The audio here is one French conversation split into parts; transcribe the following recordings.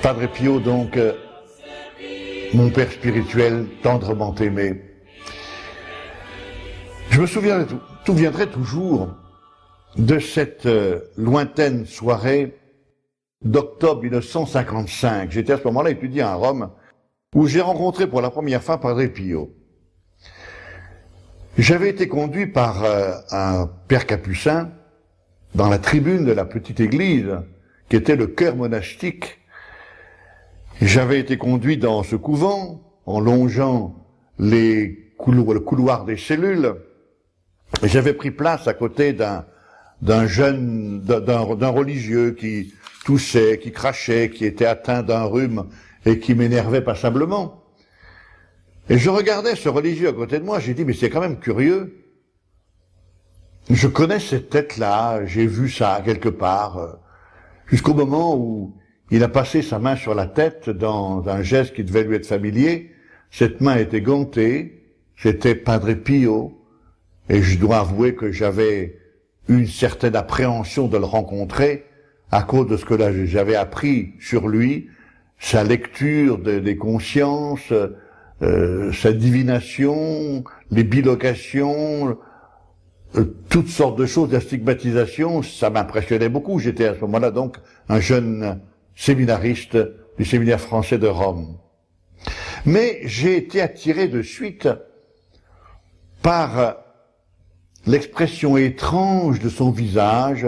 Padre Pio, donc, mon père spirituel, tendrement aimé. Je me souviendrai toujours de cette lointaine soirée d'octobre 1955. J'étais à ce moment-là étudiant à Rome, où j'ai rencontré pour la première fois Padre Pio. J'avais été conduit par un père capucin dans la tribune de la petite église, qui était le chœur monastique. J'avais été conduit dans ce couvent, en longeant le couloir des cellules, et j'avais pris place à côté d'un religieux qui toussait, qui crachait, qui était atteint d'un rhume et qui m'énervait passablement. Et je regardais ce religieux à côté de moi, j'ai dit, mais c'est quand même curieux. Je connais cette tête-là, j'ai vu ça quelque part, jusqu'au moment où il a passé sa main sur la tête dans un geste qui devait lui être familier. Cette main était gantée, c'était Padre Pio, et je dois avouer que j'avais une certaine appréhension de le rencontrer à cause de ce que j'avais appris sur lui, sa lecture des consciences, sa divination, les bilocations, toutes sortes de choses, la stigmatisation, ça m'impressionnait beaucoup. J'étais à ce moment-là donc un jeune séminariste du séminaire français de Rome. Mais j'ai été attiré de suite par l'expression étrange de son visage,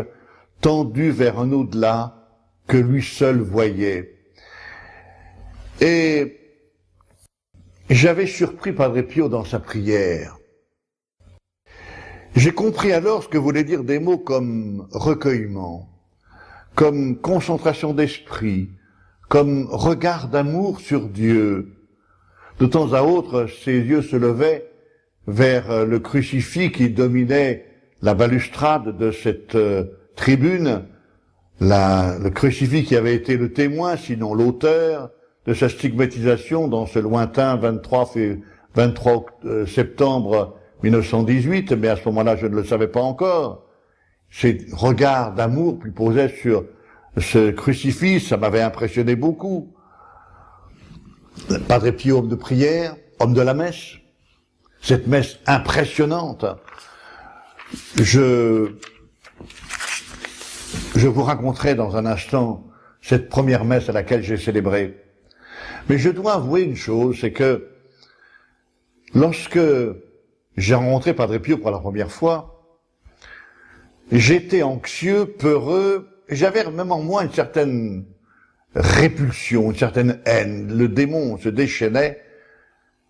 tendu vers un au-delà que lui seul voyait. Et j'avais surpris Padre Pio dans sa prière. J'ai compris alors ce que voulaient dire des mots comme recueillement, comme concentration d'esprit, comme regard d'amour sur Dieu. De temps à autre, ses yeux se levaient vers le crucifix qui dominait la balustrade de cette tribune, le crucifix qui avait été le témoin, sinon l'auteur, de sa stigmatisation dans ce lointain 23 septembre 1918, mais à ce moment-là, je ne le savais pas encore. Ces regards d'amour qu'il posait sur ce crucifix, ça m'avait impressionné beaucoup. Padre Pio, homme de prière, homme de la messe, cette messe impressionnante. Je vous raconterai dans un instant cette première messe à laquelle j'ai célébré. Mais je dois avouer une chose, c'est que lorsque j'ai rencontré Padre Pio pour la première fois, j'étais anxieux, peureux, et j'avais même en moi une certaine répulsion, une certaine haine. Le démon se déchaînait.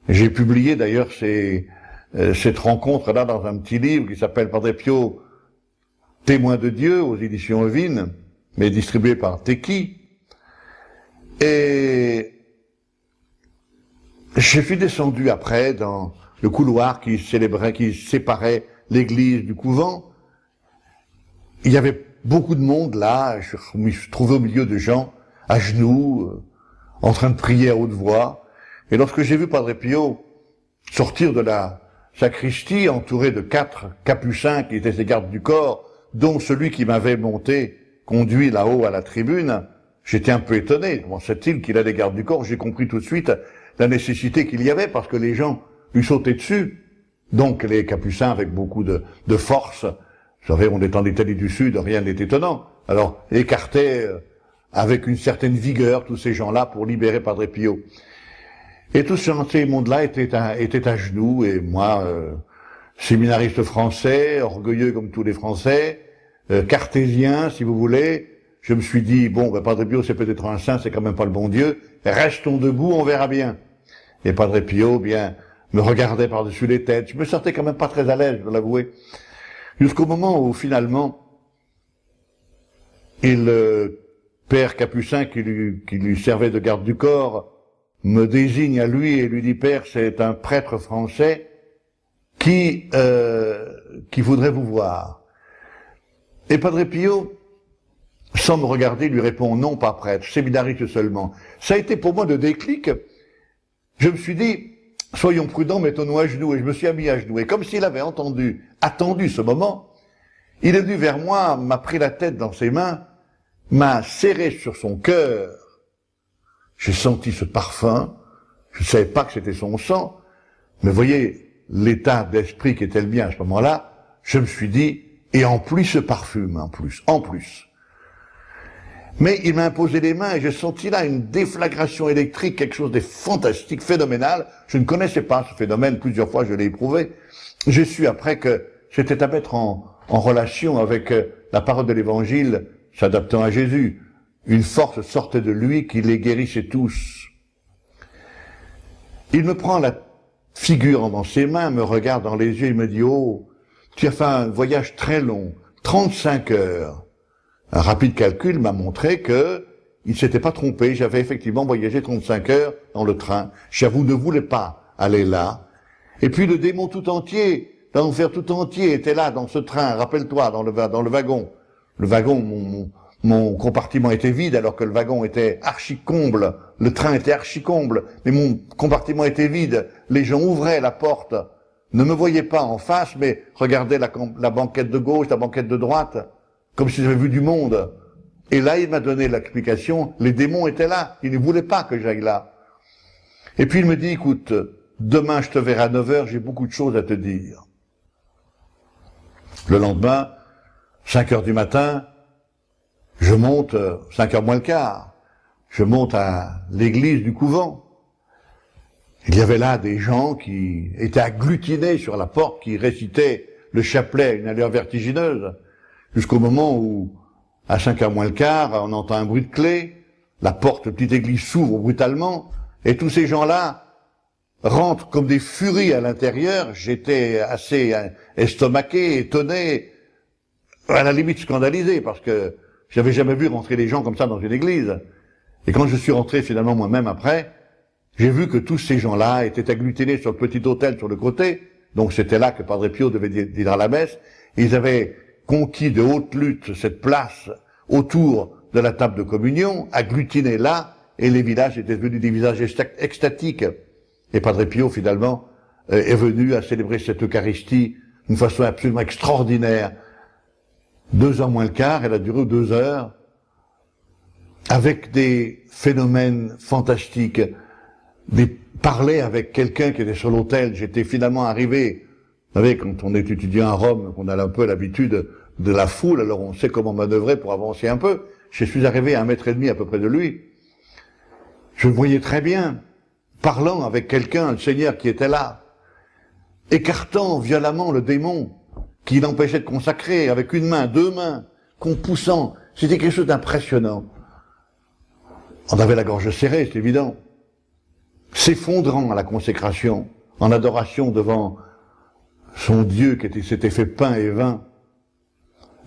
J'ai publié d'ailleurs cette rencontre-là dans un petit livre qui s'appelle Padre Pio, témoin de Dieu, aux éditions Evine, mais distribué par Teki. Et je suis descendu après dans le couloir qui séparait l'église du couvent. Il y avait beaucoup de monde là, je me suis trouvé au milieu de gens, à genoux, en train de prier à haute voix. Et lorsque j'ai vu Padre Pio sortir de la sacristie, entouré de 4 capucins qui étaient ses gardes du corps, dont celui qui m'avait conduit là-haut à la tribune, j'étais un peu étonné. Comment sait-il qu'il a des gardes du corps? J'ai compris tout de suite la nécessité qu'il y avait, parce que les gens lui sautaient dessus. Donc les capucins, avec beaucoup de force, vous savez, on est en Italie du Sud, rien n'est étonnant, alors écartaient avec une certaine vigueur tous ces gens-là pour libérer Padre Pio. Et tout ce monde-là était à genoux, et moi, séminariste français, orgueilleux comme tous les Français, cartésien, si vous voulez, je me suis dit, bon, Padre Pio, c'est peut-être un saint, c'est quand même pas le bon Dieu, restons debout, on verra bien. Et Padre Pio, bien, me regardait par-dessus les têtes, je me sentais quand même pas très à l'aise, je dois l'avouer, jusqu'au moment où, finalement, le père capucin qui lui servait de garde du corps me désigne à lui et lui dit, Père, c'est un prêtre français qui voudrait vous voir. Et Padre Pio, sans me regarder, lui répond, non, pas prêtre, séminariste seulement. Ça a été pour moi le déclic. Je me suis dit, soyons prudents, mettons-nous à genoux. Et je me suis mis à genoux. Et comme s'il avait attendu ce moment, il est venu vers moi, m'a pris la tête dans ses mains, m'a serré sur son cœur, j'ai senti ce parfum, je ne savais pas que c'était son sang, mais voyez l'état d'esprit qui était le mien à ce moment-là, je me suis dit, et en plus ce parfum, en plus. Mais il m'a imposé les mains et j'ai senti là une déflagration électrique, quelque chose de fantastique, phénoménal. Je ne connaissais pas ce phénomène, plusieurs fois je l'ai éprouvé. J'ai su après que c'était à mettre en relation avec la parole de l'évangile s'adaptant à Jésus. Une force sortait de lui qui les guérissait tous. Il me prend la figure dans ses mains, me regarde dans les yeux, il me dit « Oh, tu as fait un voyage très long, 35 heures. » Un rapide calcul m'a montré que il s'était pas trompé. J'avais effectivement voyagé 35 heures dans le train. J'avoue, ne voulais pas aller là. Et puis le démon tout entier, l'enfer tout entier était là dans ce train. Rappelle-toi, dans le wagon. Le wagon, mon compartiment était vide alors que le wagon était archi-comble. Le train était archi-comble. Mais mon compartiment était vide. Les gens ouvraient la porte. Ne me voyaient pas en face, mais regardaient la banquette de gauche, la banquette de droite. Comme si j'avais vu du monde. Et là, il m'a donné l'explication, les démons étaient là, ils ne voulaient pas que j'aille là. Et puis il me dit, écoute, demain je te verrai à 9h, j'ai beaucoup de choses à te dire. Le lendemain, 5h du matin, je monte, 5h moins le quart, je monte à l'église du couvent. Il y avait là des gens qui étaient agglutinés sur la porte, qui récitaient le chapelet à une allure vertigineuse. Jusqu'au moment où, à 5h moins le quart, on entend un bruit de clé, la porte de petite église s'ouvre brutalement, et tous ces gens-là rentrent comme des furies à l'intérieur. J'étais assez estomaqué, étonné, à la limite scandalisé, parce que j'avais jamais vu rentrer des gens comme ça dans une église. Et quand je suis rentré finalement moi-même après, j'ai vu que tous ces gens-là étaient agglutinés sur le petit autel sur le côté, donc c'était là que Padre Pio devait dire la messe, et ils avaient conquis de haute lutte cette place autour de la table de communion, agglutinés là, et les villages étaient devenus des visages extatiques. Et Padre Pio, finalement, est venu à célébrer cette Eucharistie d'une façon absolument extraordinaire. 2h moins le quart, elle a duré 2 heures, avec des phénomènes fantastiques, parler avec quelqu'un qui était sur l'autel. J'étais finalement arrivé. Vous savez, quand on est étudiant à Rome, on a un peu l'habitude de la foule, alors on sait comment manœuvrer pour avancer un peu. Je suis arrivé à 1,5 mètre à peu près de lui. Je le voyais très bien, parlant avec quelqu'un, le Seigneur qui était là, écartant violemment le démon qui l'empêchait de consacrer, avec une main, 2 mains, poussant. C'était quelque chose d'impressionnant. On avait la gorge serrée, c'est évident. S'effondrant à la consécration, en adoration devant son Dieu qui s'était fait pain et vin.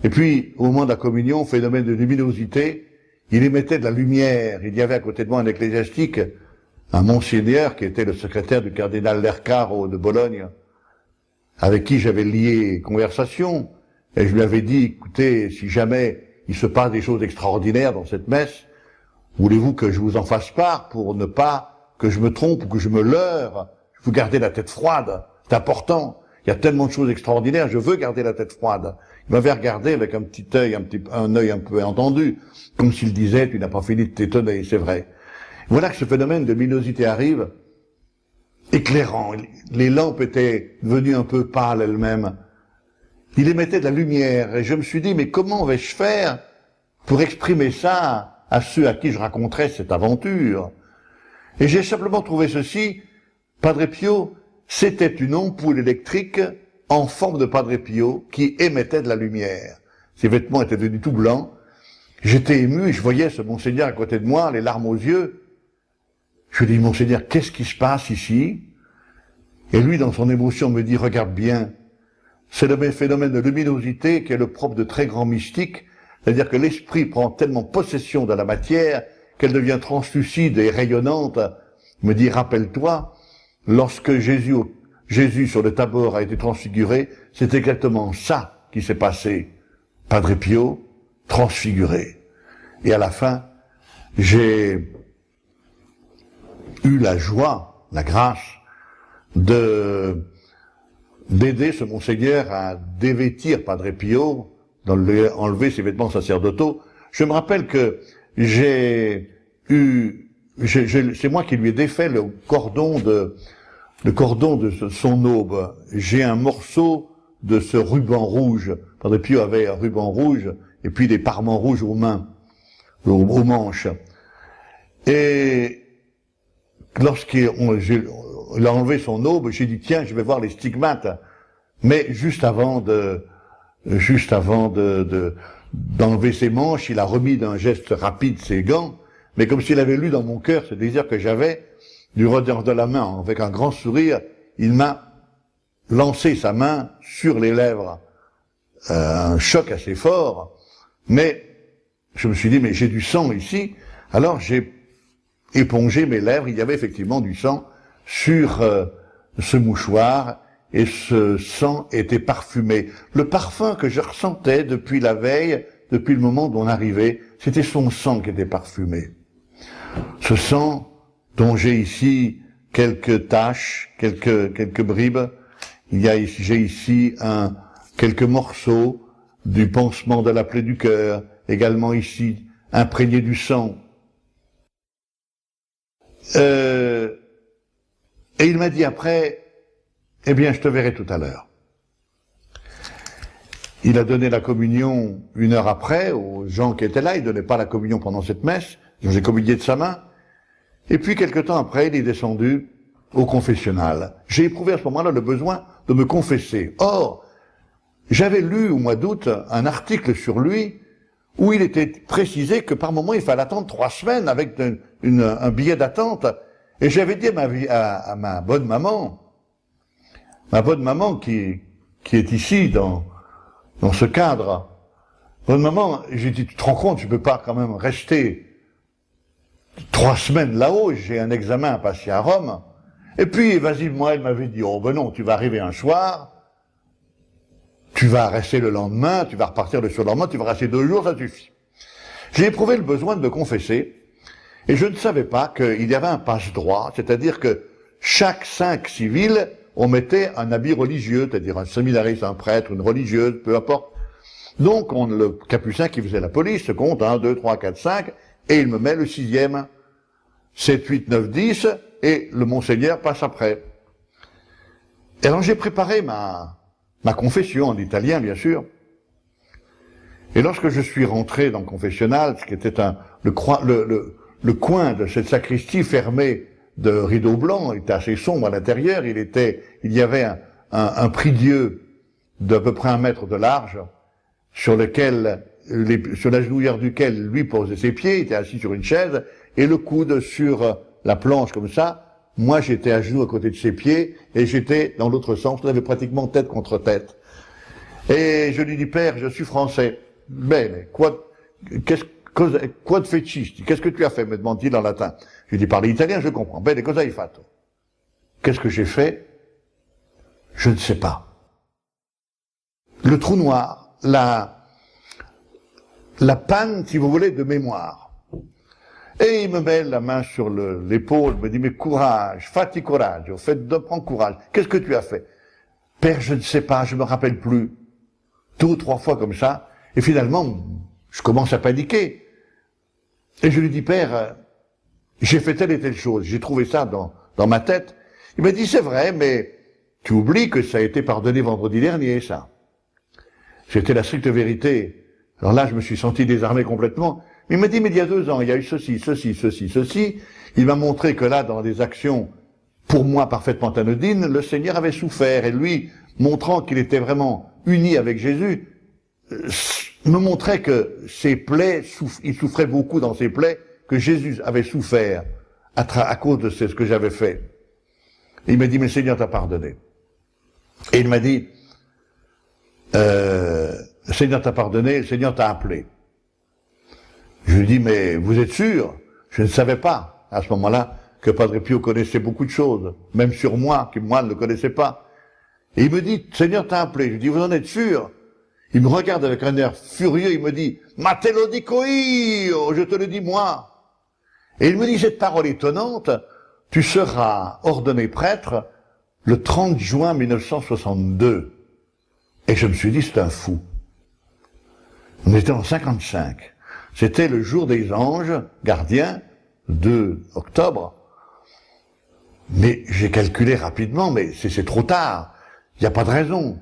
Et puis, au moment de la communion, phénomène de luminosité, il émettait de la lumière. Il y avait à côté de moi un ecclésiastique, un monseigneur qui était le secrétaire du cardinal Lercaro de Bologne, avec qui j'avais lié conversation, et je lui avais dit, écoutez, si jamais il se passe des choses extraordinaires dans cette messe, voulez-vous que je vous en fasse part pour ne pas que je me trompe ou que je me leurre? Vous gardez la tête froide, c'est important. Il y a tellement de choses extraordinaires, je veux garder la tête froide. Il m'avait regardé avec un petit œil, un œil un peu entendu, comme s'il disait, tu n'as pas fini de t'étonner, c'est vrai. Voilà que ce phénomène de luminosité arrive, éclairant. Les lampes étaient devenues un peu pâles elles-mêmes. Il émettait de la lumière, et je me suis dit, mais comment vais-je faire pour exprimer ça à ceux à qui je raconterais cette aventure? Et j'ai simplement trouvé ceci, Padre Pio, c'était une ampoule électrique en forme de Padre Pio qui émettait de la lumière. Ses vêtements étaient devenus tout blancs. J'étais ému, je voyais ce monseigneur à côté de moi, les larmes aux yeux. Je lui dis, monseigneur, qu'est-ce qui se passe ici? Et lui, dans son émotion, me dit, regarde bien, c'est le phénomène de luminosité qui est le propre de très grands mystiques, c'est-à-dire que l'esprit prend tellement possession de la matière qu'elle devient translucide et rayonnante. Il me dit, rappelle-toi, lorsque Jésus sur le Tabor a été transfiguré, c'est exactement ça qui s'est passé. Padre Pio, transfiguré. Et à la fin, j'ai eu la joie, la grâce d'aider ce monseigneur à dévêtir Padre Pio, enlever ses vêtements sacerdotaux. Je me rappelle que j'ai eu c'est moi qui lui ai défait le cordon de son aube. J'ai un morceau de ce ruban rouge. Padre Pio avait un ruban rouge et puis des parements rouges aux mains, aux manches. Et lorsqu'il a enlevé son aube, j'ai dit tiens, je vais voir les stigmates. Mais juste avant d'enlever ses manches, il a remis d'un geste rapide ses gants, mais comme s'il avait lu dans mon cœur ce désir que j'avais, du revers de la main, avec un grand sourire, il m'a lancé sa main sur les lèvres. Un choc assez fort, mais je me suis dit, mais j'ai du sang ici, alors j'ai épongé mes lèvres, il y avait effectivement du sang sur ce mouchoir, et ce sang était parfumé. Le parfum que je ressentais depuis la veille, depuis le moment d'on arrivait, c'était son sang qui était parfumé. Ce sang dont j'ai ici quelques taches, quelques bribes, j'ai ici quelques morceaux du pansement de la plaie du cœur, également ici, imprégné du sang. Et il m'a dit après, eh bien, je te verrai tout à l'heure. Il a donné la communion 1 heure après aux gens qui étaient là. Il ne donnait pas la communion pendant cette messe. J'ai communié de sa main. Et puis, quelque temps après, il est descendu au confessionnal. J'ai éprouvé à ce moment-là le besoin de me confesser. Or, j'avais lu au mois d'août un article sur lui où il était précisé que par moment, il fallait attendre 3 semaines avec un billet d'attente. Et j'avais dit à ma bonne maman qui est ici dans ce cadre, bonne maman, j'ai dit, tu te rends compte, je peux pas quand même rester 3 semaines là-haut, j'ai un examen à passer à Rome. Et puis, vas-y, moi, elle m'avait dit, oh ben non, tu vas arriver un soir, tu vas rester le lendemain, tu vas repartir le surlendemain, tu vas rester 2 jours, ça suffit. J'ai éprouvé le besoin de me confesser, et je ne savais pas qu'il y avait un passe-droit, c'est-à-dire que chaque 5 civils, on mettait un habit religieux, c'est-à-dire un séminariste, un prêtre, une religieuse, peu importe. Donc, le capucin qui faisait la police se compte 1, 2, 3, 4, 5, et il me met le 6e, 7, 8, 9, 10, et le Monseigneur passe après. Et alors j'ai préparé ma confession en italien, bien sûr. Et lorsque je suis rentré dans le confessionnal, ce qui était le coin de cette sacristie fermée de rideaux blancs, il était assez sombre à l'intérieur, il y avait un prie-dieu d'à peu près 1 mètre de large, sur la genouillère duquel lui posait ses pieds, il était assis sur une chaise, et le coude sur la planche comme ça. Moi, j'étais à genoux à côté de ses pieds, et j'étais dans l'autre sens, on avait pratiquement tête contre tête. Et je lui dis, Père, je suis français. Bene, quoi de fecisti? Qu'est-ce que tu as fait? Me demande-t-il en latin. Je lui dis, parle italien, je comprends. Bene, cosa hai fatto? Qu'est-ce que j'ai fait? Je ne sais pas. Le trou noir, la panne, si vous voulez, de mémoire. Et il me met la main sur l'épaule, me dit, mais courage, fatti coraggio, prends courage. Qu'est-ce que tu as fait? Père, je ne sais pas, je me rappelle plus. 2 ou 3 fois comme ça. Et finalement, je commence à paniquer. Et je lui dis, Père, j'ai fait telle et telle chose. J'ai trouvé ça dans ma tête. Il m'a dit, c'est vrai, mais tu oublies que ça a été pardonné vendredi dernier, ça. C'était la stricte vérité. Alors là, je me suis senti désarmé complètement. Il m'a dit, mais il y a 2 ans, il y a eu ceci. Il m'a montré que là, dans des actions, pour moi, parfaitement anodines, le Seigneur avait souffert. Et lui, montrant qu'il était vraiment uni avec Jésus, me montrait que ses plaies, il souffrait beaucoup dans ses plaies, que Jésus avait souffert à cause de ce que j'avais fait. Et il m'a dit, mais le Seigneur t'a pardonné. Et il m'a dit, le Seigneur t'a pardonné, le Seigneur t'a appelé. Je lui dis, mais vous êtes sûr? Je ne savais pas, à ce moment-là, que Padre Pio connaissait beaucoup de choses, même sur moi, qui moi ne le connaissais pas. Et il me dit, Seigneur t'a appelé. Je lui dis, vous en êtes sûr? Il me regarde avec un air furieux, il me dit, ma te lo dico io, je te le dis moi. Et il me dit cette parole étonnante, tu seras ordonné prêtre le 30 juin 1962. Et je me suis dit, c'est un fou. On était en 55. C'était le jour des anges gardiens, 2 octobre. Mais j'ai calculé rapidement, mais c'est trop tard. Il n'y a pas de raison.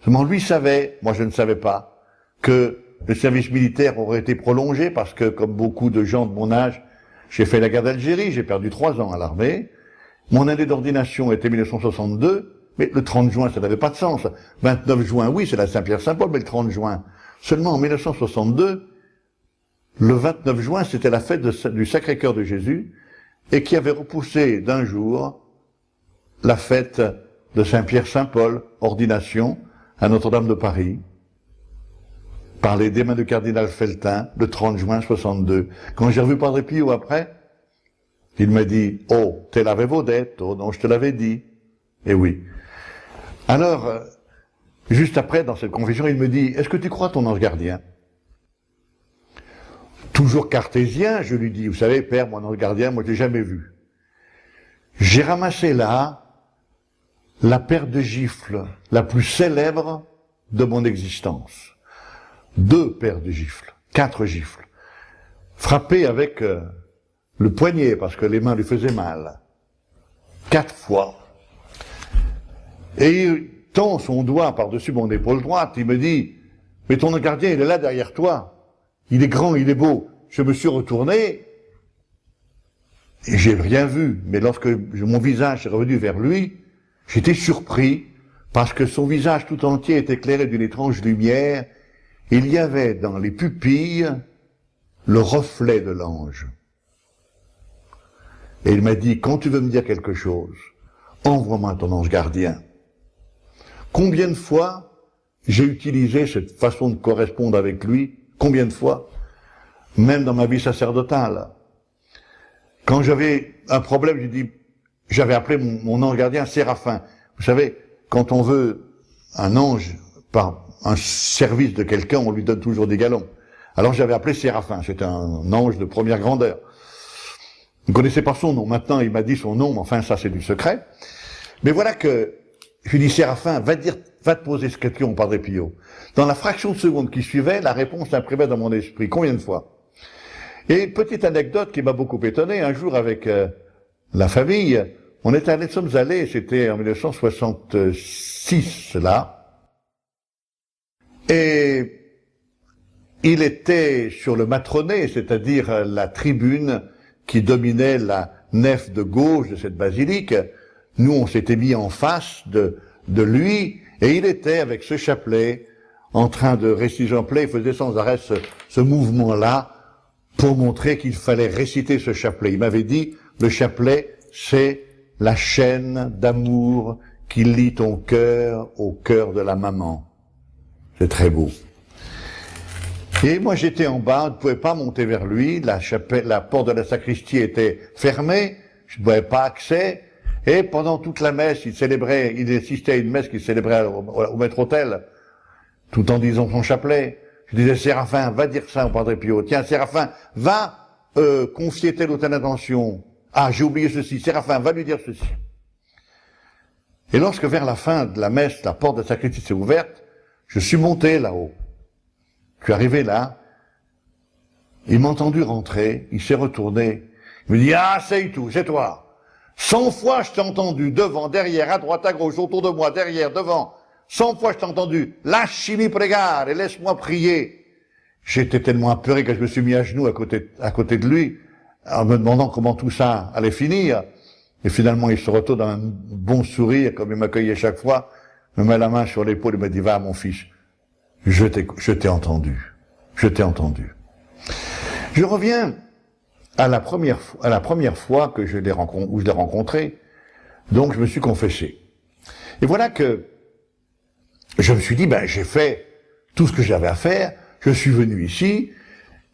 Seulement lui savait, moi je ne savais pas, que le service militaire aurait été prolongé parce que, comme beaucoup de gens de mon âge, j'ai fait la guerre d'Algérie, j'ai perdu 3 ans à l'armée. Mon année d'ordination était 1962, mais le 30 juin, ça n'avait pas de sens. 29 juin, oui, c'est la Saint-Pierre-Saint-Paul, mais le 30 juin. Seulement en 1962, le 29 juin, c'était la fête du Sacré-Cœur de Jésus, et qui avait repoussé d'un jour la fête de Saint-Pierre-Saint-Paul, ordination, à Notre-Dame de Paris, par les mains du cardinal Feltin, le 30 juin 62. Quand j'ai revu Padre Pio après, il m'a dit « Oh, te l'avevo detto, non, je te l'avais dit. » Eh oui. Alors, juste après, dans cette confession, il me dit « Est-ce que tu crois ton ange gardien ?» Toujours cartésien, je lui dis « Vous savez, père, mon ange gardien, moi je l'ai jamais vu. » J'ai ramassé là la paire de gifles la plus célèbre de mon existence. 2 paires de gifles, 4 gifles, frappées avec le poignet, parce que les mains lui faisaient mal. 4 fois. Et il tend son doigt par-dessus mon épaule droite, il me dit « Mais ton gardien, il est là derrière toi. Il est grand, il est beau. » Je me suis retourné, et j'ai rien vu. Mais lorsque mon visage est revenu vers lui, j'étais surpris, parce que son visage tout entier était éclairé d'une étrange lumière. Il y avait dans les pupilles le reflet de l'ange. Et il m'a dit, quand tu veux me dire quelque chose, envoie-moi ton ange gardien. Combien de fois j'ai utilisé cette façon de correspondre avec lui? Combien de fois? Même dans ma vie sacerdotale. Quand j'avais un problème, j'avais appelé mon ange gardien Séraphin. Vous savez, quand on veut un ange par un service de quelqu'un, on lui donne toujours des galons. Alors j'avais appelé Séraphin, c'était un ange de première grandeur. Vous ne connaissez pas son nom, maintenant il m'a dit son nom, mais enfin ça c'est du secret. Mais voilà que, je lui dis Séraphin, va te poser cette question au Padre Pio. Dans la fraction de seconde qui suivait, la réponse s'imprimait dans mon esprit. Combien de fois? Et une petite anecdote qui m'a beaucoup étonné, un jour avec la famille, nous sommes allés, c'était en 1966 là, et il était sur le matronnet, c'est-à-dire la tribune qui dominait la nef de gauche de cette basilique. Nous, on s'était mis en face de lui, et il était avec ce chapelet, en train de réciter un chapelet, il faisait sans arrêt ce mouvement-là, pour montrer qu'il fallait réciter ce chapelet. Il m'avait dit, le chapelet, c'est la chaîne d'amour qui lie ton cœur au cœur de la maman. C'est très beau. Et moi j'étais en bas, je ne pouvais pas monter vers lui, la porte de la sacristie était fermée, je ne pouvais pas accès, et pendant toute la messe, il assistait à une messe qu'il célébrait au maître-autel, tout en disant son chapelet. Je disais, Séraphin, va dire ça au Padre Pio. Tiens, Séraphin, va confier telle ou telle intention. Ah, j'ai oublié ceci. Séraphin, va lui dire ceci. Et lorsque vers la fin de la messe, la porte de la sacristie s'est ouverte, je suis monté là-haut. Je suis arrivé là. Il m'a entendu rentrer. Il s'est retourné. Il me dit, ah, c'est tout, c'est toi. 100 fois je t'ai entendu, devant, derrière, à droite, à gauche, autour de moi, derrière, devant. 100 fois je t'ai entendu, lasciami pregare, et laisse-moi prier. J'étais tellement apeuré que je me suis mis à genoux à côté de lui, en me demandant comment tout ça allait finir. Et finalement, il se retourne d'un bon sourire, comme il m'accueillait chaque fois, me met la main sur l'épaule et me dit, va, mon fils, je t'ai entendu. Je t'ai entendu. Je reviens à la première fois que je l'ai rencontré. Donc, je me suis confessé. Et voilà que je me suis dit, j'ai fait tout ce que j'avais à faire, je suis venu ici,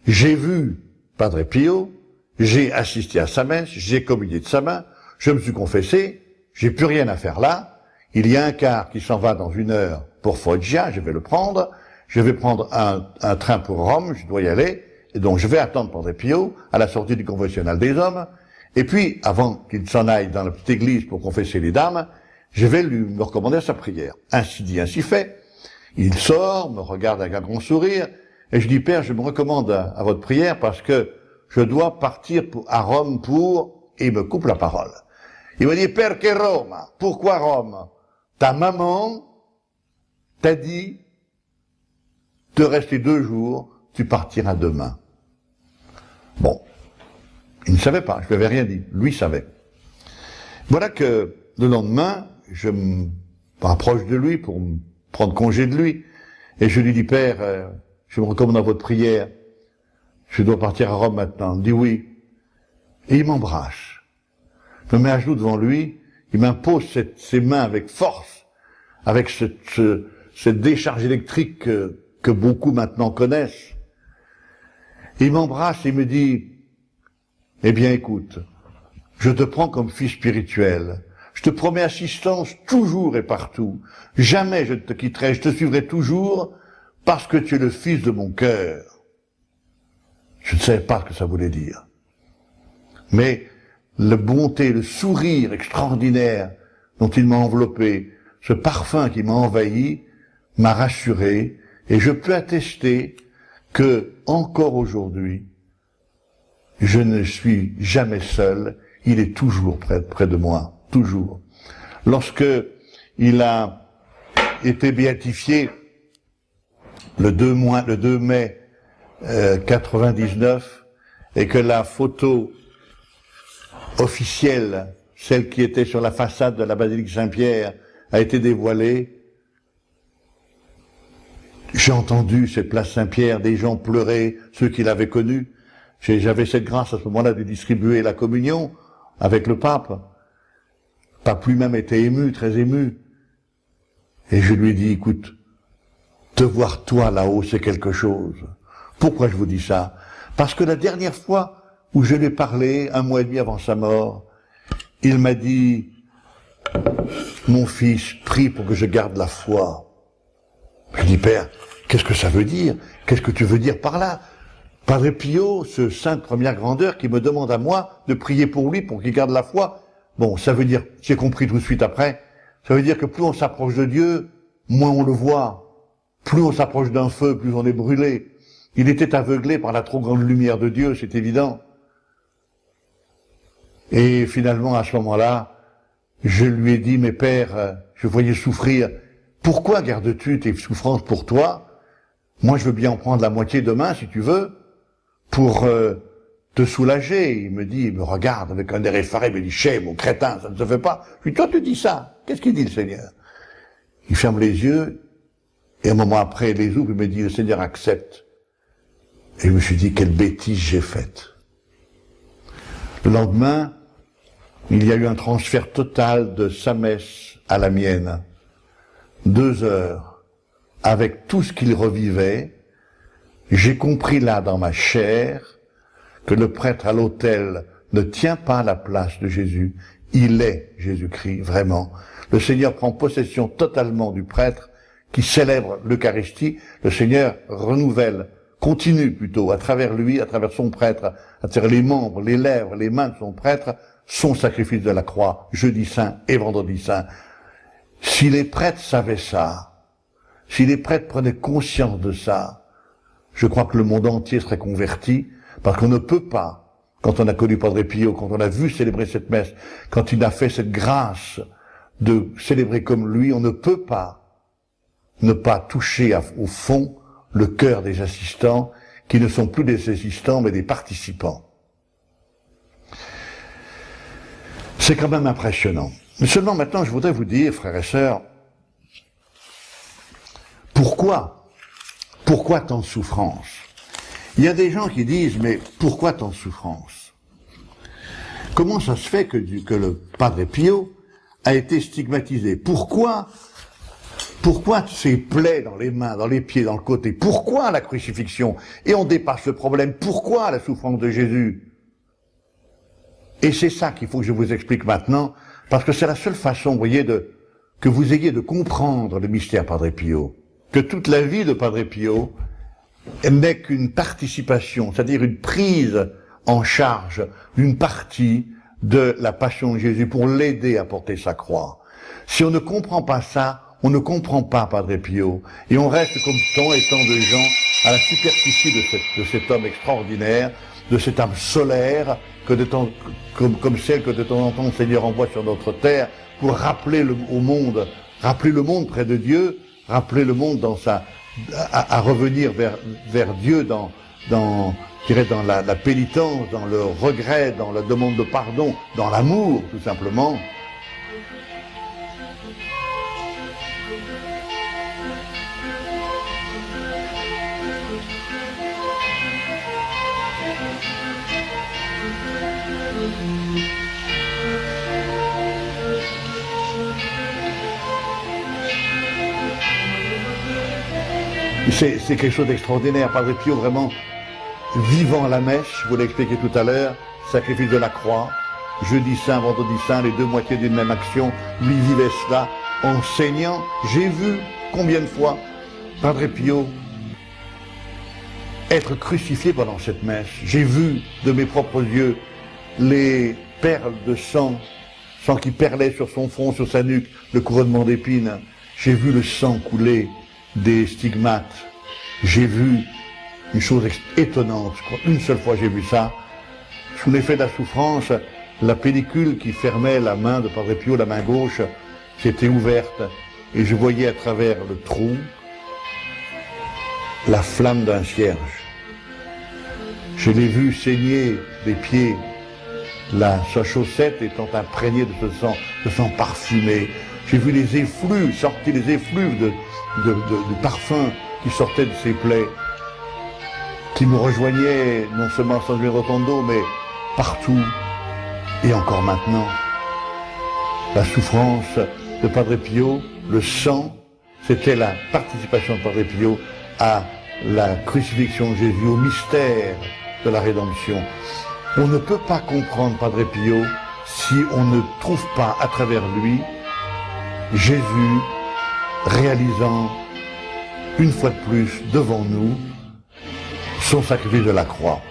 j'ai vu Padre Pio, j'ai assisté à sa messe, j'ai communié de sa main, je me suis confessé, j'ai plus rien à faire là, il y a un car qui s'en va dans 1 heure pour Foggia, je vais le prendre, je vais prendre un train pour Rome, je dois y aller, et donc je vais attendre Padre Pio à la sortie du confessionnal des hommes, et puis, avant qu'il s'en aille dans la petite église pour confesser les dames, je vais me recommander à sa prière. Ainsi dit, ainsi fait. Il sort, me regarde avec un grand sourire, et je dis, Père, je me recommande à votre prière parce que je dois partir à Rome pour... Et il me coupe la parole. Il me dit, perché Roma? Pourquoi Rome? Ta maman t'a dit de rester 2 jours, tu partiras demain. Bon. Il ne savait pas, je lui avais rien dit. Lui savait. Voilà que le lendemain, je me rapproche de lui pour me prendre congé de lui. Et je lui dis, Père, je me recommande à votre prière. Je dois partir à Rome maintenant. Il me dit oui. Et il m'embrasse. Je me mets à genoux devant lui. Il m'impose ses mains avec force, avec cette décharge électrique que beaucoup maintenant connaissent. Et il m'embrasse et il me dit, eh bien écoute, je te prends comme fils spirituel. Je te promets assistance toujours et partout. Jamais je ne te quitterai, je te suivrai toujours parce que tu es le fils de mon cœur. Je ne savais pas ce que ça voulait dire. Mais la bonté, le sourire extraordinaire dont il m'a enveloppé, ce parfum qui m'a envahi, m'a rassuré, et je peux attester que, encore aujourd'hui, je ne suis jamais seul, il est toujours près de moi, toujours. Lorsque il a été béatifié le 2 mai 99, et que la photo officielle, celle qui était sur la façade de la basilique Saint-Pierre, a été dévoilée, j'ai entendu cette place Saint-Pierre, des gens pleurer, ceux qui l'avaient connu. J'avais cette grâce à ce moment-là de distribuer la communion avec le pape. Le pape lui-même était ému, très ému. Et je lui ai dit, écoute, te voir toi là-haut, c'est quelque chose. Pourquoi je vous dis ça? Parce que la dernière fois où je lui ai parlé, 1 mois et demi avant sa mort, il m'a dit, mon fils, prie pour que je garde la foi. Je dis, Père, qu'est-ce que ça veut dire? Qu'est-ce que tu veux dire par là? Padre Pio, ce saint de première grandeur qui me demande à moi de prier pour lui, pour qu'il garde la foi. Bon, ça veut dire, j'ai compris tout de suite après, ça veut dire que plus on s'approche de Dieu, moins on le voit. Plus on s'approche d'un feu, plus on est brûlé. Il était aveuglé par la trop grande lumière de Dieu, c'est évident. Et finalement, à ce moment-là, je lui ai dit, mais Père, je voyais souffrir. Pourquoi gardes-tu tes souffrances pour toi? Moi, je veux bien en prendre la moitié demain, si tu veux, pour te soulager. Il me regarde avec un air effaré, il me dit, chais, mon crétin, ça ne se fait pas. Je lui dis, toi, tu dis ça. Qu'est-ce qu'il dit, le Seigneur? Il ferme les yeux, et un moment après, il les ouvre, il me dit, le Seigneur accepte. Et je me suis dit, quelle bêtise j'ai faite. Le lendemain, il y a eu un transfert total de sa messe à la mienne. 2 heures, avec tout ce qu'il revivait, j'ai compris là, dans ma chair, que le prêtre à l'autel ne tient pas la place de Jésus. Il est Jésus-Christ, vraiment. Le Seigneur prend possession totalement du prêtre qui célèbre l'Eucharistie. Le Seigneur renouvelle, continue plutôt, à travers lui, à travers son prêtre, à travers les membres, les lèvres, les mains de son prêtre, son sacrifice de la croix, jeudi saint et vendredi saint. Si les prêtres savaient ça, si les prêtres prenaient conscience de ça, je crois que le monde entier serait converti, parce qu'on ne peut pas, quand on a connu Padre Pio, quand on a vu célébrer cette messe, quand il a fait cette grâce de célébrer comme lui, on ne peut pas ne pas toucher au fond le cœur des assistants, qui ne sont plus des assistants, mais des participants. C'est quand même impressionnant. Mais seulement maintenant, je voudrais vous dire, frères et sœurs, pourquoi tant de souffrance? Il y a des gens qui disent, mais pourquoi tant de souffrance? Comment ça se fait que le Padre Pio a été stigmatisé? Pourquoi ces plaies dans les mains, dans les pieds, dans le côté? Pourquoi la crucifixion? Et on dépasse le problème. Pourquoi la souffrance de Jésus? Et c'est ça qu'il faut que je vous explique maintenant, parce que c'est la seule façon, vous voyez, que vous ayez de comprendre le mystère Padre Pio. Que toute la vie de Padre Pio n'est qu'une participation, c'est-à-dire une prise en charge d'une partie de la passion de Jésus pour l'aider à porter sa croix. Si on ne comprend pas ça, on ne comprend pas Padre Pio. Et on reste comme tant et tant de gens à la superficie de cet homme extraordinaire, de cette âme solaire, comme celle que de temps en temps le Seigneur envoie sur notre terre, pour rappeler au monde, rappeler le monde près de Dieu, rappeler le monde à revenir vers Dieu je dirais dans la pénitence, dans le regret, dans la demande de pardon, dans l'amour, tout simplement. C'est quelque chose d'extraordinaire. Padre Pio, vraiment, vivant la messe, je vous l'ai expliqué tout à l'heure, sacrifice de la croix, jeudi saint, vendredi saint, les deux moitiés d'une même action, lui vivait cela, enseignant. J'ai vu combien de fois Padre Pio être crucifié pendant cette messe. J'ai vu de mes propres yeux les perles de sang qui perlait sur son front, sur sa nuque, le couronnement d'épines. J'ai vu le sang couler des stigmates. J'ai vu une chose étonnante. Je crois une seule fois j'ai vu ça. Sous l'effet de la souffrance, la pellicule qui fermait la main de Padre Pio, la main gauche, s'était ouverte et je voyais à travers le trou la flamme d'un cierge. Je l'ai vu saigner des pieds, sa chaussette étant imprégnée de sang parfumé. J'ai vu les effluves, les effluves de parfum qui sortaient de ses plaies, qui me rejoignaient non seulement à San Giovanni Rotondo, mais partout, et encore maintenant. La souffrance de Padre Pio, le sang, c'était la participation de Padre Pio à la crucifixion de Jésus, au mystère de la rédemption. On ne peut pas comprendre Padre Pio si on ne trouve pas à travers lui Jésus réalisant une fois de plus devant nous son sacrifice de la croix.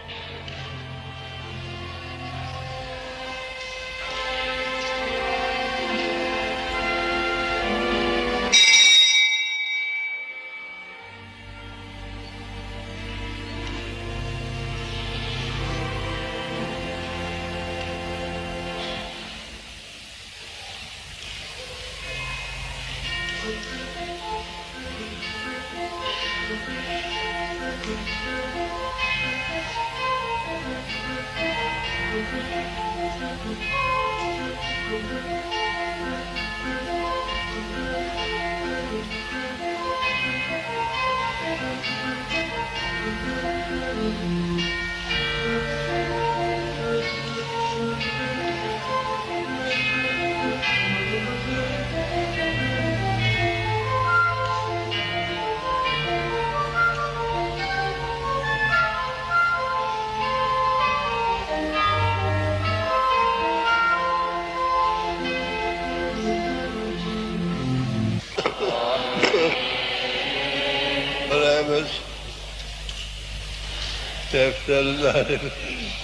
Defterler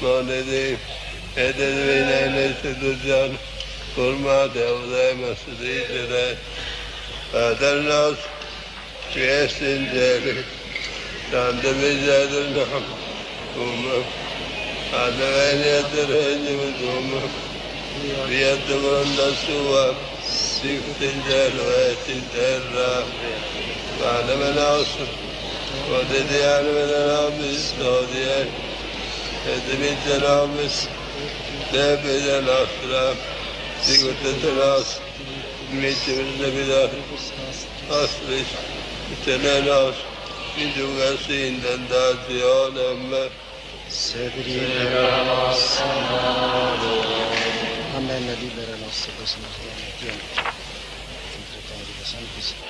manedi edilmeyle seducan kurma devre mesudiyere adernas fiestinceli dandemizler nam umma adeveniyedir hecimizumma biyadımında suva siktincel ve tinterra aleme nasıl وديان من الأمس دوديان هدمت الأمس دابد الأخرام سيقوت الناس ميت من النبيذات أصلش تناناس من دوغاسين دنداتيان أما Sedrina Sammano. Amen, libera le nostre cose naturali. Entreteniamo di Santissimo.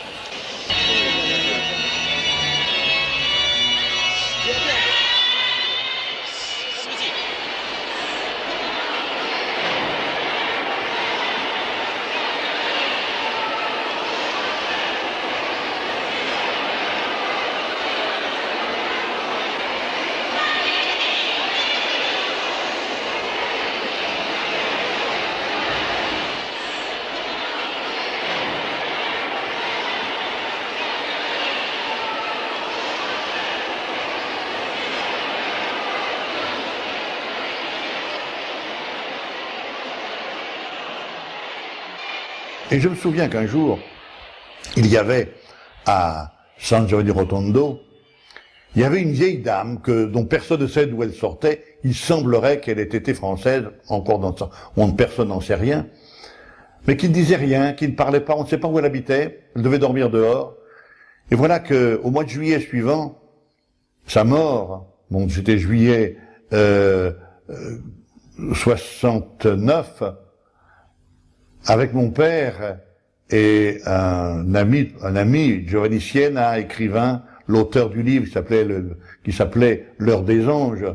Et je me souviens qu'un jour, il y avait à San Giovanni Rotondo, il y avait une vieille dame dont personne ne sait d'où elle sortait. Il semblerait qu'elle ait été française, encore dans ça, personne n'en sait rien, mais qui ne disait rien, qui ne parlait pas, on ne sait pas où elle habitait, elle devait dormir dehors. Et voilà que au mois de juillet suivant, sa mort, bon, c'était juillet 69, avec mon père et un ami, Giovanni Siena, écrivain, l'auteur du livre qui s'appelait L'heure des anges,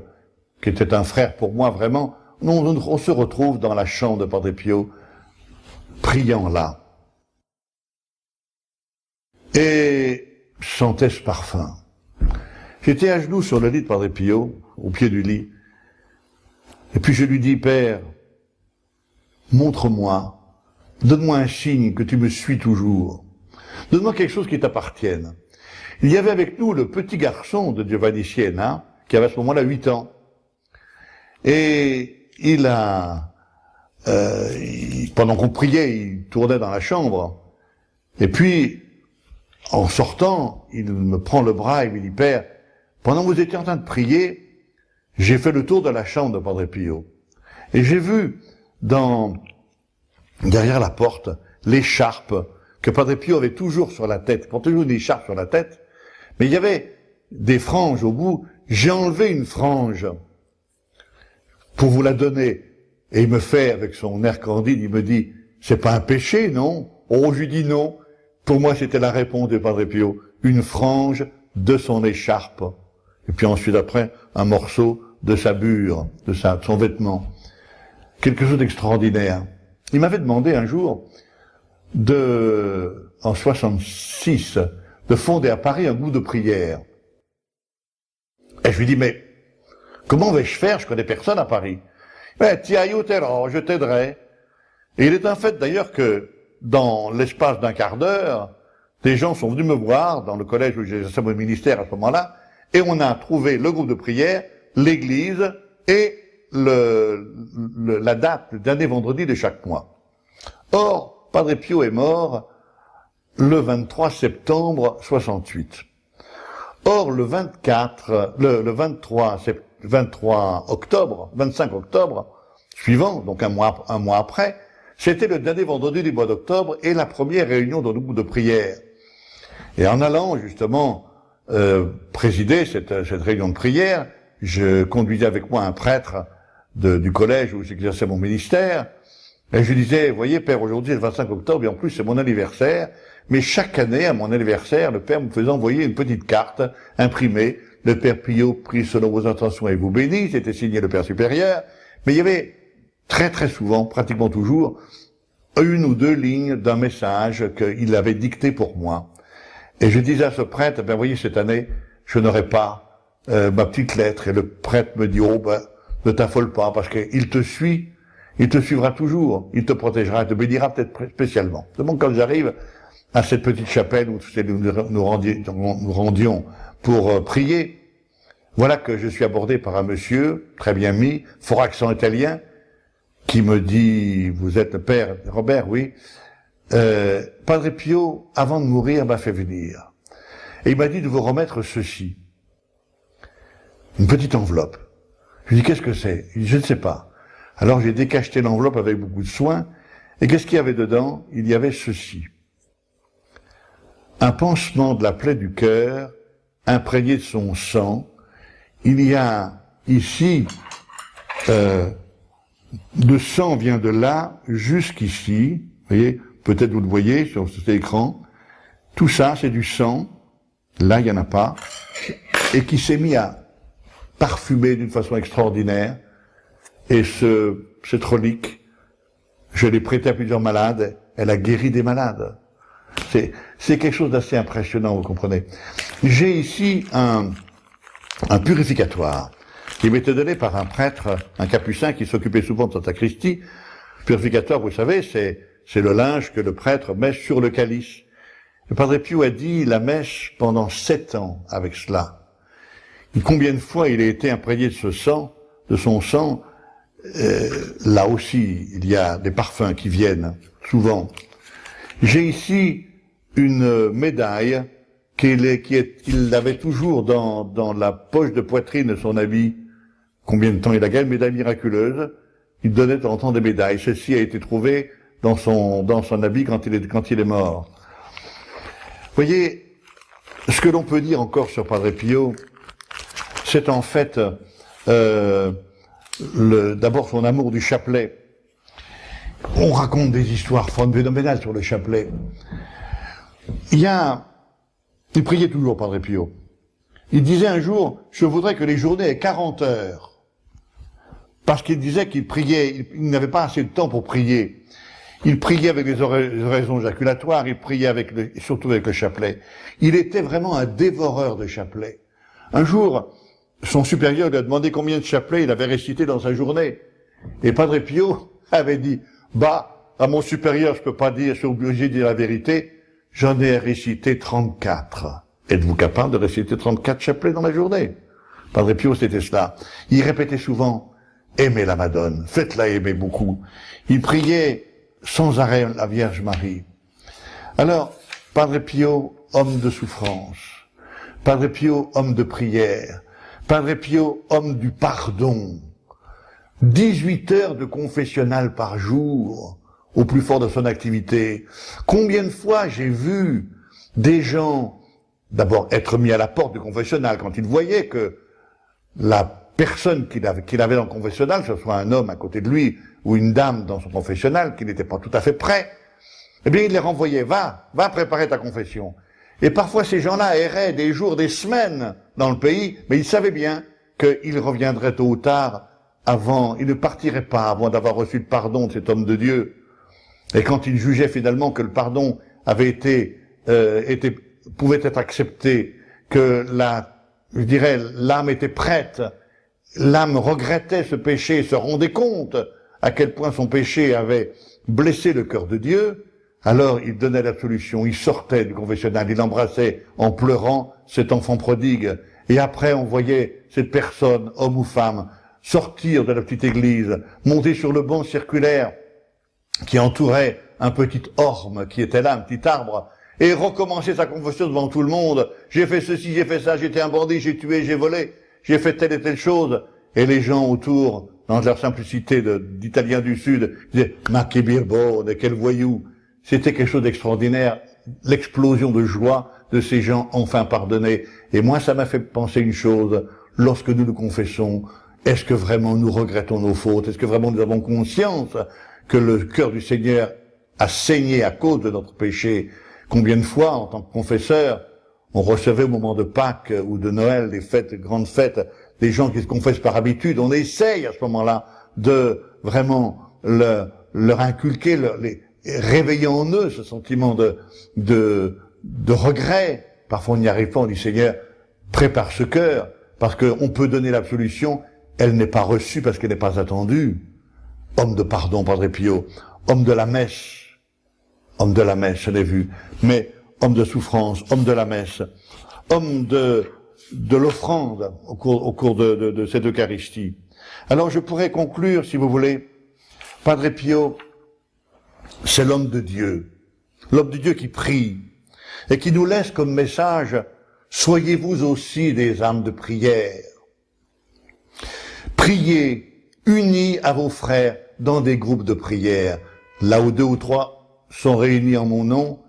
qui était un frère pour moi vraiment, on se retrouve dans la chambre de Padre Pio, priant là. Et je sentais ce parfum. J'étais à genoux sur le lit de Padre Pio, au pied du lit, et puis je lui dis, Père, montre-moi, donne-moi un signe que tu me suis toujours, donne-moi quelque chose qui t'appartienne. Il y avait avec nous le petit garçon de Giovanni Siena, qui avait à ce moment-là 8 ans. Et pendant qu'on priait, il tournait dans la chambre. Et puis, en sortant, il me prend le bras et me dit, Père, pendant que vous étiez en train de prier, j'ai fait le tour de la chambre de Padre Pio. Et j'ai vu derrière la porte, l'écharpe que Padre Pio avait toujours sur la tête. Il portait toujours une écharpe sur la tête. Mais il y avait des franges au bout. J'ai enlevé une frange pour vous la donner. Et il me fait, avec son air candide, il me dit, c'est pas un péché, non? Oh, je lui dis non. Pour moi, c'était la réponse de Padre Pio. Une frange de son écharpe. Et puis ensuite, après, un morceau de sa bure, de son vêtement. Quelque chose d'extraordinaire. Il m'avait demandé un jour en 66, de fonder à Paris un groupe de prière. Et je lui dis, mais comment vais-je faire? Je connais personne à Paris. Ti aiuterò, je t'aiderai. Et il est un fait d'ailleurs que dans l'espace d'un quart d'heure, des gens sont venus me voir dans le collège où j'exerçais mon ministère à ce moment-là, et on a trouvé le groupe de prière, l'église et la date, le dernier vendredi de chaque mois. Or, Padre Pio est mort le 23 septembre 68. Or, le 25 octobre suivant, donc un mois après, c'était le dernier vendredi du mois d'octobre et la première réunion de groupe de prière. Et en allant justement présider cette réunion de prière, je conduisais avec moi un prêtre du collège où j'exerçais mon ministère, et je lui disais, voyez Père, aujourd'hui c'est le 25 octobre et en plus c'est mon anniversaire, mais chaque année à mon anniversaire, le Père me faisait envoyer une petite carte imprimée, le Père Pio prie selon vos intentions et vous bénit, c'était signé le Père supérieur, mais il y avait très très souvent, pratiquement toujours, une ou deux lignes d'un message qu'il avait dicté pour moi. Et je disais à ce prêtre, ben voyez, cette année, je n'aurai pas ma petite lettre. Et le prêtre me dit, oh ben, ne t'affole pas, parce qu'il te suit, il te suivra toujours, il te protégera, il te bénira peut-être spécialement. Donc quand j'arrive à cette petite chapelle où nous rendions pour prier, voilà que je suis abordé par un monsieur, très bien mis, fort accent italien, qui me dit, vous êtes le père Robert, oui, Padre Pio, avant de mourir, m'a fait venir. Et il m'a dit de vous remettre ceci. Une petite enveloppe. Je lui dis, qu'est-ce que c'est? Il dit, je ne sais pas. Alors j'ai décacheté l'enveloppe avec beaucoup de soin, et qu'est-ce qu'il y avait dedans? Il y avait ceci. Un pansement de la plaie du cœur, imprégné de son sang. Il y a ici, le sang vient de là jusqu'ici, vous voyez, peut-être vous le voyez sur cet écran, tout ça c'est du sang, là il n'y en a pas, et qui s'est mis à parfumer d'une façon extraordinaire, et cette relique, je l'ai prêtée à plusieurs malades, elle a guéri des malades. C'est quelque chose d'assez impressionnant, vous comprenez. J'ai ici un purificatoire qui m'était donné par un prêtre, un capucin qui s'occupait souvent de Santa Christi. Le purificatoire, vous savez, c'est le linge que le prêtre met sur le calice. Le Padre Pio a dit la messe pendant 7 ans avec cela. Et combien de fois il a été imprégné de son sang, là aussi, il y a des parfums qui viennent, souvent. J'ai ici une médaille qu'il avait toujours dans la poche de poitrine de son habit. Combien de temps il a gagné? Une médaille miraculeuse. Il donnait de temps en temps des médailles. Celle-ci a été trouvée dans son habit quand il est mort. Vous voyez, ce que l'on peut dire encore sur Padre Pio, c'est en fait d'abord son amour du chapelet. On raconte des histoires phénoménales sur le chapelet. Il priait toujours, Padre Pio. Il disait un jour, je voudrais que les journées aient 40 heures. Parce qu'il disait qu'il priait, il n'avait pas assez de temps pour prier. Il priait avec les oraisons éjaculatoires, il priait surtout avec le chapelet. Il était vraiment un dévoreur de chapelet. Un jour, son supérieur lui a demandé combien de chapelets il avait récité dans sa journée. Et Padre Pio avait dit, à mon supérieur, je peux pas dire, je suis obligé de dire la vérité, j'en ai récité 34. Êtes-vous capable de réciter 34 chapelets dans la journée? Padre Pio, c'était cela. Il répétait souvent, aimez la Madone, faites-la aimer beaucoup. Il priait sans arrêt la Vierge Marie. Alors, Padre Pio, homme de souffrance. Padre Pio, homme de prière. Padre Pio, homme du pardon. 18 heures de confessionnal par jour, au plus fort de son activité. Combien de fois j'ai vu des gens, d'abord être mis à la porte du confessionnal, quand ils voyaient que la personne qu'il avait dans le confessionnal, que ce soit un homme à côté de lui, ou une dame dans son confessionnal, qui n'était pas tout à fait prêt, eh bien il les renvoyait, va préparer ta confession. Et parfois ces gens-là erraient des jours, des semaines dans le pays, mais ils savaient bien qu'ils reviendraient tôt ou tard ils ne partiraient pas avant d'avoir reçu le pardon de cet homme de Dieu. Et quand ils jugeaient finalement que le pardon avait pouvait être accepté, que l'âme était prête, l'âme regrettait ce péché, se rendait compte à quel point son péché avait blessé le cœur de Dieu, alors il donnait l'absolution, il sortait du confessionnal, il embrassait en pleurant cet enfant prodigue. Et après, on voyait cette personne, homme ou femme, sortir de la petite église, monter sur le banc circulaire qui entourait un petit orme qui était là, un petit arbre, et recommencer sa confession devant tout le monde. J'ai fait ceci, j'ai fait ça, j'étais un bandit, j'ai tué, j'ai volé, j'ai fait telle et telle chose. Et les gens autour, dans leur simplicité d'Italiens du Sud, disaient « Ma che birbone, quel voyou !» C'était quelque chose d'extraordinaire, l'explosion de joie de ces gens enfin pardonnés. Et moi, ça m'a fait penser une chose, lorsque nous nous confessons, est-ce que vraiment nous regrettons nos fautes? Est-ce que vraiment nous avons conscience que le cœur du Seigneur a saigné à cause de notre péché? Combien de fois, en tant que confesseur, on recevait au moment de Pâques ou de Noël, des fêtes, grandes fêtes, des gens qui se confessent par habitude. On essaye à ce moment-là de vraiment leur inculquer, réveiller en eux ce sentiment de regret. Parfois on n'y arrive pas, on dit Seigneur, prépare ce cœur, parce qu'on peut donner l'absolution, elle n'est pas reçue parce qu'elle n'est pas attendue. Homme de pardon, Padre Pio, homme de la messe, je l'ai vu, mais homme de souffrance, homme de la messe, homme de l'offrande au cours de cette Eucharistie. Alors je pourrais conclure, si vous voulez, Padre Pio, c'est l'homme de Dieu qui prie, et qui nous laisse comme message, soyez-vous aussi des âmes de prière. Priez, unis à vos frères dans des groupes de prière. Là où 2 ou 3 sont réunis en mon nom,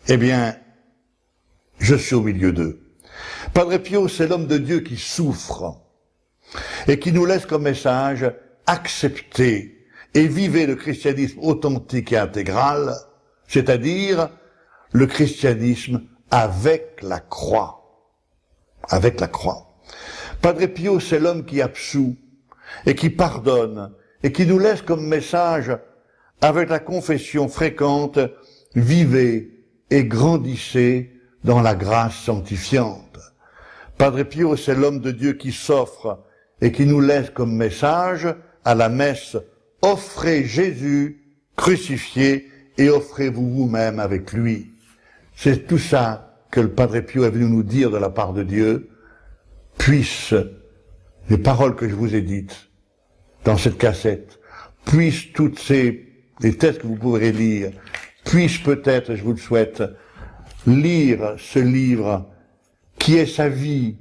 eh bien, je suis au milieu d'eux. Padre Pio, c'est l'homme de Dieu qui souffre et qui nous laisse comme message, accepter et vivez le christianisme authentique et intégral, c'est-à-dire le christianisme avec la croix. Avec la croix. Padre Pio, c'est l'homme qui absout et qui pardonne et qui nous laisse comme message, avec la confession fréquente, vivez et grandissez dans la grâce sanctifiante. Padre Pio, c'est l'homme de Dieu qui s'offre et qui nous laisse comme message à la messe, offrez Jésus crucifié et offrez-vous vous-même avec lui. C'est tout ça que le Padre Pio est venu nous dire de la part de Dieu. Puissent les paroles que je vous ai dites dans cette cassette, puissent les textes que vous pourrez lire, puisse peut-être, je vous le souhaite, lire ce livre qui est sa vie,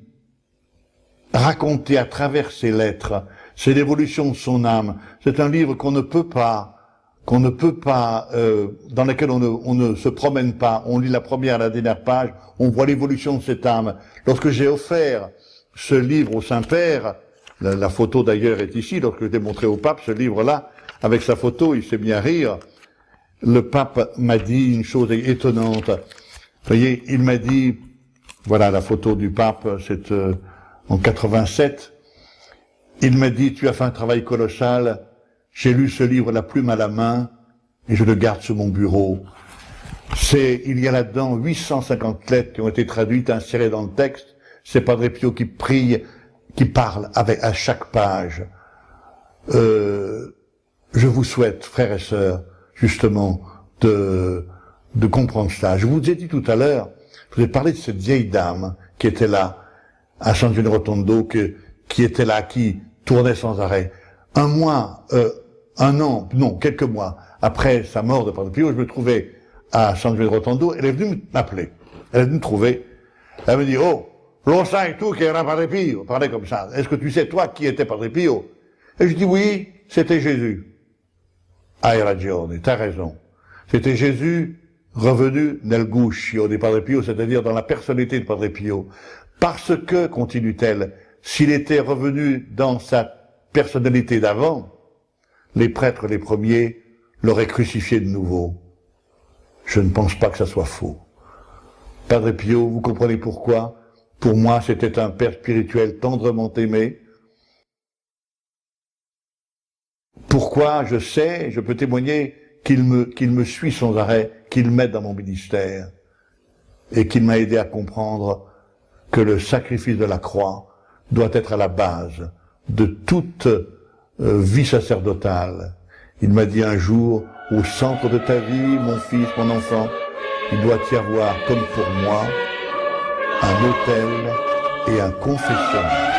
racontée à travers ses lettres, c'est l'évolution de son âme. C'est un livre qu'on ne peut pas, dans lequel on ne se promène pas. On lit la première et la dernière page, on voit l'évolution de cette âme. Lorsque j'ai offert ce livre au Saint-Père, la photo d'ailleurs est ici, lorsque je l'ai montré au pape, ce livre-là, avec sa photo, il s'est mis à rire. Le pape m'a dit une chose étonnante. Vous voyez, il m'a dit, voilà la photo du pape, c'est en 87. Il m'a dit, tu as fait un travail colossal, j'ai lu ce livre la plume à la main, et je le garde sur mon bureau. Il y a là-dedans 850 lettres qui ont été traduites, insérées dans le texte. C'est Padre Pio qui prie, qui parle à chaque page. Je vous souhaite, frères et sœurs, justement, de comprendre cela. Je vous ai dit tout à l'heure, je vous ai parlé de cette vieille dame qui était là, à San Giovanni Rotondo, qui était là, qui tournait sans arrêt. Quelques mois après sa mort de Padre Pio, je me trouvais à San Giovanni Rotondo, elle est venue m'appeler. Elle est venue me trouver. Elle me dit, oh, lo sai tu che era Padre Pio? Parlait comme ça. Est-ce que tu sais, toi, qui était Padre Pio? Et je dis, oui, c'était Jésus. Hai ragione, t'as raison. C'était Jésus revenu nel guscio di Padre Pio, c'est-à-dire dans la personnalité de Padre Pio. Parce que, continue-t-elle, s'il était revenu dans sa personnalité d'avant, les prêtres les premiers l'auraient crucifié de nouveau. Je ne pense pas que ça soit faux. Padre Pio, vous comprenez pourquoi? Pour moi, c'était un père spirituel tendrement aimé. Pourquoi? Je sais, je peux témoigner qu'il me suit sans arrêt, qu'il m'aide dans mon ministère, et qu'il m'a aidé à comprendre que le sacrifice de la croix doit être à la base de toute vie sacerdotale. Il m'a dit un jour, au centre de ta vie, mon fils, mon enfant, il doit y avoir, comme pour moi, un autel et un confessionnal.